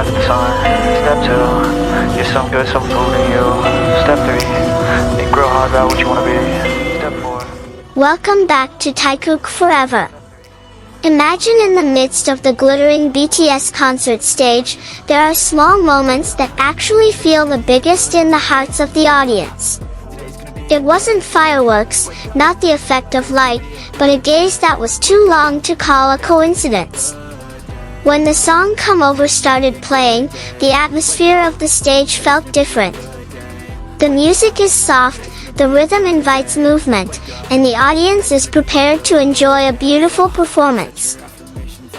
rise of the sun. Step 2, get some good, some food in you. Step 3, think real hard about what you want to be. Step 4. Welcome back to Taekook Forever. Imagine in the midst of the glittering BTS concert stage, there are small moments that actually feel the biggest in the hearts of the audience. It wasn't fireworks, not the effect of light, but a gaze that was too long to call a coincidence. When the song Come Over started playing, the atmosphere of the stage felt different. The music is soft, the rhythm invites movement, and the audience is prepared to enjoy a beautiful performance.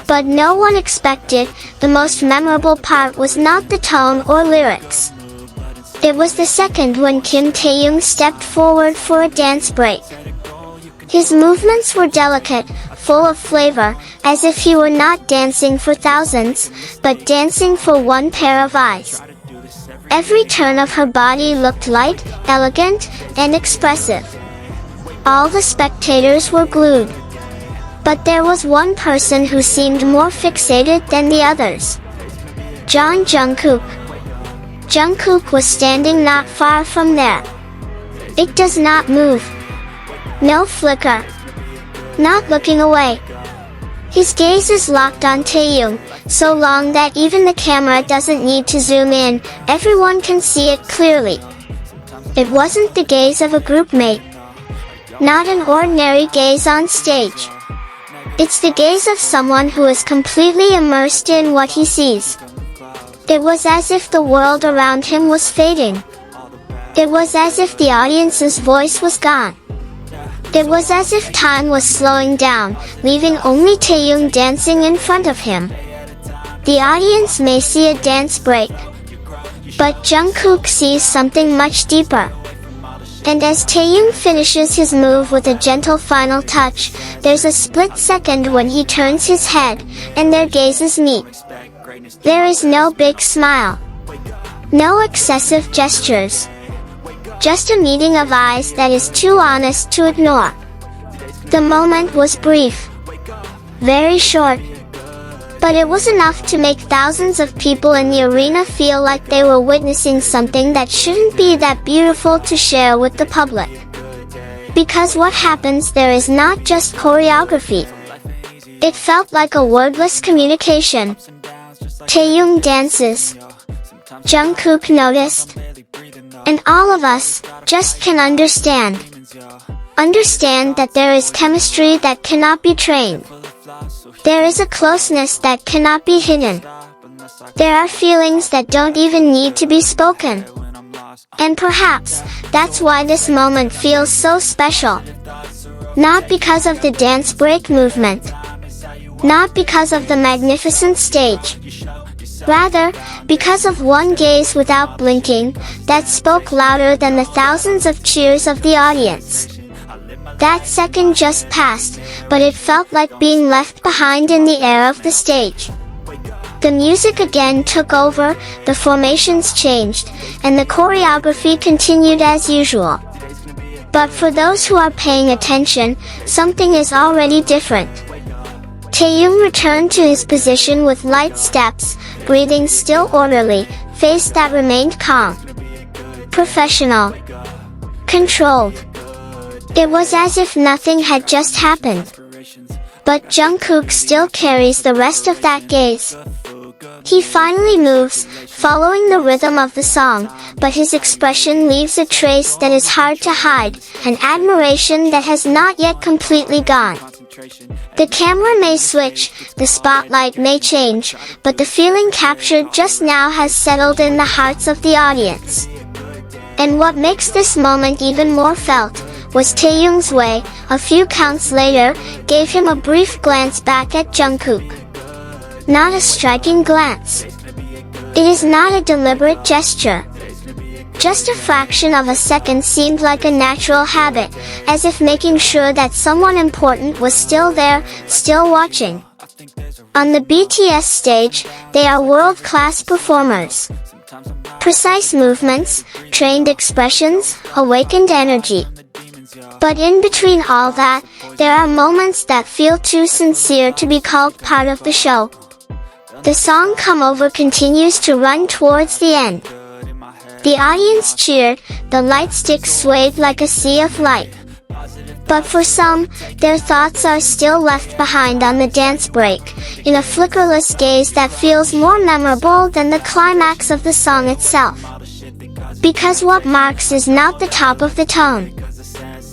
But no one expected, the most memorable part was not the tone or lyrics. It was the second when Taehyung stepped forward for a dance break. His movements were delicate, full of flavor, as if he were not dancing for thousands, but dancing for one pair of eyes. Every turn of her body looked light, elegant, and expressive. All the spectators were glued. But there was one person who seemed more fixated than the others. Jungkook. Jungkook was standing not far from there. It does not move. No flicker. Not looking away. His gaze is locked on Taehyung, so long that even the camera doesn't need to zoom in, everyone can see it clearly. It wasn't the gaze of a groupmate. Not an ordinary gaze on stage. It's the gaze of someone who is completely immersed in what he sees. It was as if the world around him was fading. It was as if the audience's voice was gone. It was as if time was slowing down, leaving only Taehyung dancing in front of him. The audience may see a dance break, but Jungkook sees something much deeper. And as Taehyung finishes his move with a gentle final touch, there's a split second when he turns his head, and their gazes meet. There is no big smile. No excessive gestures. Just a meeting of eyes that is too honest to ignore. The moment was brief. Very short. But it was enough to make thousands of people in the arena feel like they were witnessing something that shouldn't be that beautiful to share with the public. Because what happens there is not just choreography. It felt like a wordless communication. Taehyung dances. Jungkook noticed. And all of us just can understand. Understand that there is chemistry that cannot be trained. There is a closeness that cannot be hidden. There are feelings that don't even need to be spoken. And perhaps, that's why this moment feels so special. Not because of the dance break movement. Not because of the magnificent stage. Rather, because of one gaze without blinking, that spoke louder than the thousands of cheers of the audience. That second just passed, but it felt like being left behind in the air of the stage. The music again took over, the formations changed, and the choreography continued as usual. But for those who are paying attention, something is already different. Taehyung returned to his position with light steps, breathing still orderly, face that remained calm. Professional. Controlled. It was as if nothing had just happened. But Jungkook still carries the rest of that gaze. He finally moves, following the rhythm of the song, but his expression leaves a trace that is hard to hide, an admiration that has not yet completely gone. The camera may switch, the spotlight may change, but the feeling captured just now has settled in the hearts of the audience. And what makes this moment even more felt, was Taehyung's way, a few counts later, gave him a brief glance back at Jungkook. Not a striking glance. It is not a deliberate gesture. Just a fraction of a second seemed like a natural habit, as if making sure that someone important was still there, still watching. On the BTS stage, they are world-class performers. Precise movements, trained expressions, awakened energy. But in between all that, there are moments that feel too sincere to be called part of the show. The song Come Over continues to run towards the end. The audience cheered, the light sticks swayed like a sea of light. But for some, their thoughts are still left behind on the dance break, in a flickerless gaze that feels more memorable than the climax of the song itself. Because what marks is not the top of the tone.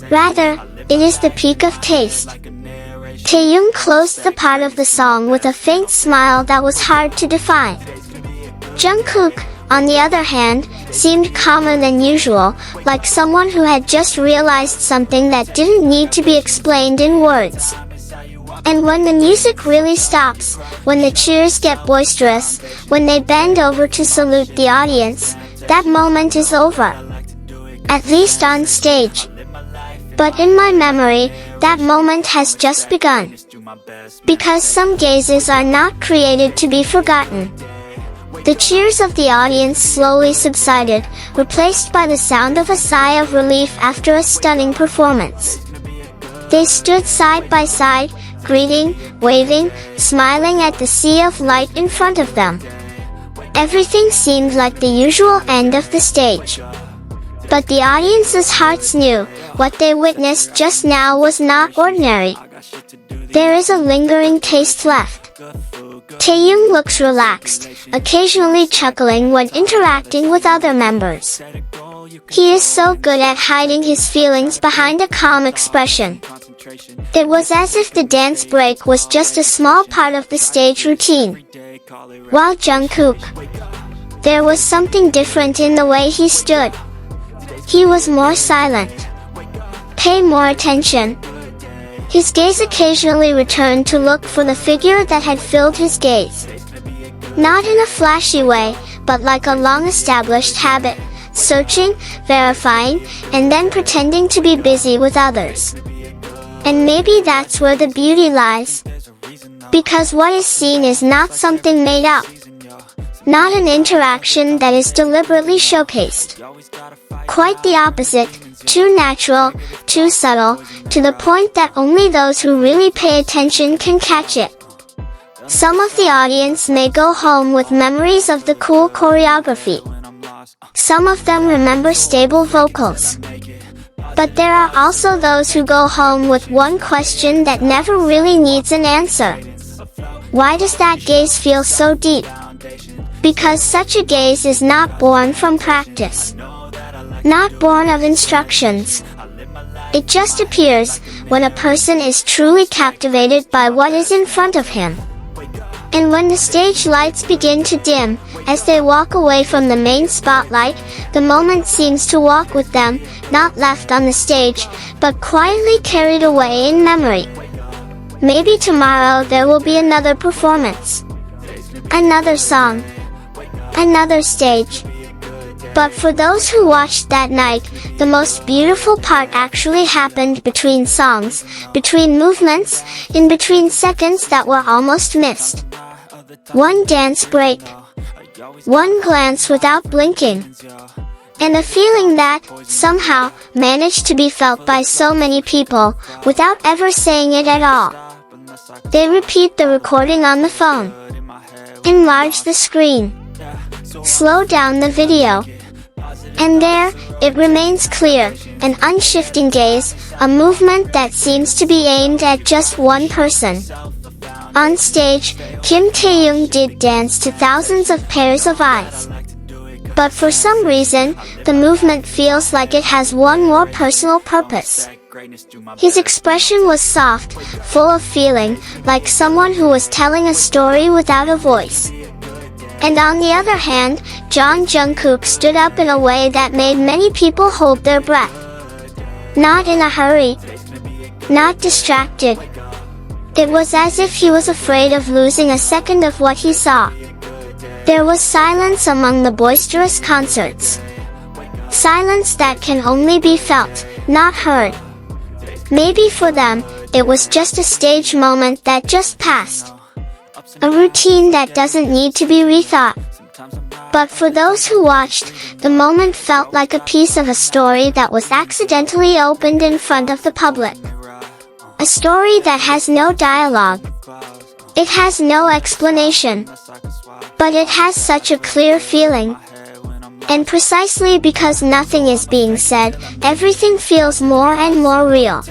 Rather, it is the peak of taste. Taehyung closed the part of the song with a faint smile that was hard to define. Jungkook, on the other hand, seemed calmer than usual, like someone who had just realized something that didn't need to be explained in words. And when the music really stops, when the cheers get boisterous, when they bend over to salute the audience, that moment is over. At least on stage. But in my memory, that moment has just begun. Because some gazes are not created to be forgotten. The cheers of the audience slowly subsided, replaced by the sound of a sigh of relief after a stunning performance. They stood side by side, greeting, waving, smiling at the sea of light in front of them. Everything seemed like the usual end of the stage. But the audience's hearts knew, what they witnessed just now was not ordinary. There is a lingering taste left. Taehyung looks relaxed, occasionally chuckling when interacting with other members. He is so good at hiding his feelings behind a calm expression. It was as if the dance break was just a small part of the stage routine. While Jungkook, there was something different in the way he stood. He was more silent. Pay more attention. His gaze occasionally returned to look for the figure that had filled his gaze. Not in a flashy way, but like a long-established habit, searching, verifying, and then pretending to be busy with others. And maybe that's where the beauty lies. Because what is seen is not something made up. Not an interaction that is deliberately showcased. Quite the opposite, too natural, too subtle, to the point that only those who really pay attention can catch it. Some of the audience may go home with memories of the cool choreography. Some of them remember stable vocals. But there are also those who go home with one question that never really needs an answer. Why does that gaze feel so deep? Because such a gaze is not born from practice. Not born of instructions. It just appears when a person is truly captivated by what is in front of him. And when the stage lights begin to dim, as they walk away from the main spotlight, the moment seems to walk with them, not left on the stage, but quietly carried away in memory. Maybe tomorrow there will be another performance. Another song. Another stage. But for those who watched that night, the most beautiful part actually happened between songs, between movements, in between seconds that were almost missed. One dance break. One glance without blinking. And a feeling that, somehow, managed to be felt by so many people, without ever saying it at all. They repeat the recording on the phone. Enlarge the screen. Slow down the video. And there, it remains clear, an unshifting gaze, a movement that seems to be aimed at just one person. On stage, Kim Taehyung did dance to thousands of pairs of eyes. But for some reason, the movement feels like it has one more personal purpose. His expression was soft, full of feeling, like someone who was telling a story without a voice. And on the other hand, Jungkook stood up in a way that made many people hold their breath. Not in a hurry. Not distracted. It was as if he was afraid of losing a second of what he saw. There was silence among the boisterous concerts. Silence that can only be felt, not heard. Maybe for them, it was just a stage moment that just passed. A routine that doesn't need to be rethought. But for those who watched, the moment felt like a piece of a story that was accidentally opened in front of the public. A story that has no dialogue. It has no explanation, but it has such a clear feeling. And precisely because nothing is being said, everything feels more and more real.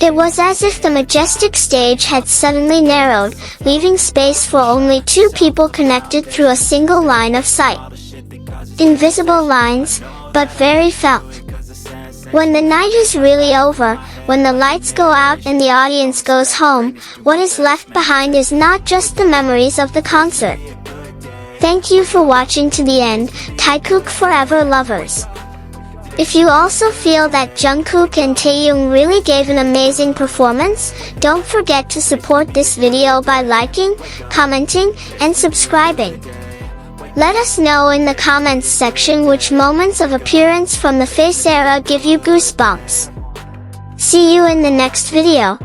It was as if the majestic stage had suddenly narrowed, leaving space for only two people connected through a single line of sight. Invisible lines, but very felt. When the night is really over, when the lights go out and the audience goes home, what is left behind is not just the memories of the concert. Thank you for watching to the end, Taekook Forever lovers. If you also feel that Jungkook and Taehyung really gave an amazing performance, don't forget to support this video by liking, commenting, and subscribing. Let us know in the comments section which moments of appearance from the Face era give you goosebumps. See you in the next video.